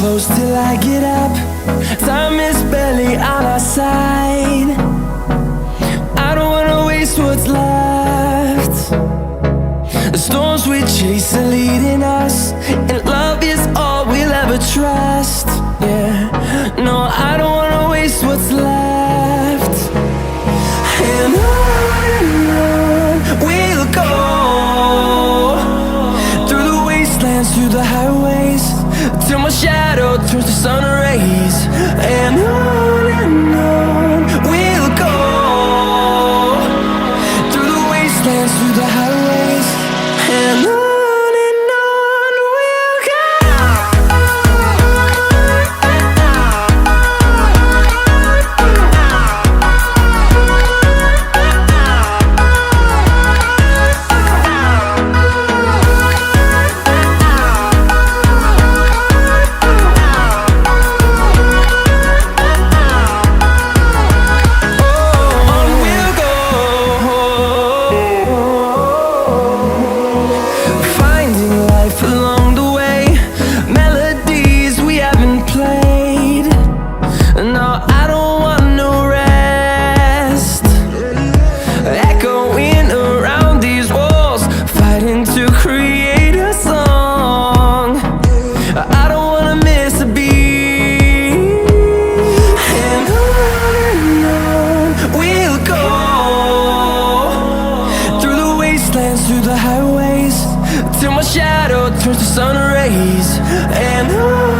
close till I get up. Time is barely on our side. I don't wanna waste what's left. The storms we chase are leading us, and love is all we'll ever trust. Yeah, no, I don't wanna waste what's left. And on we'll go, through the wastelands, through the highways, till my shadow turns to sun rays. And on we'll go, through the wastelands, through the highways, and on we'll go. Through the highways, till my shadow turns to sun rays. And on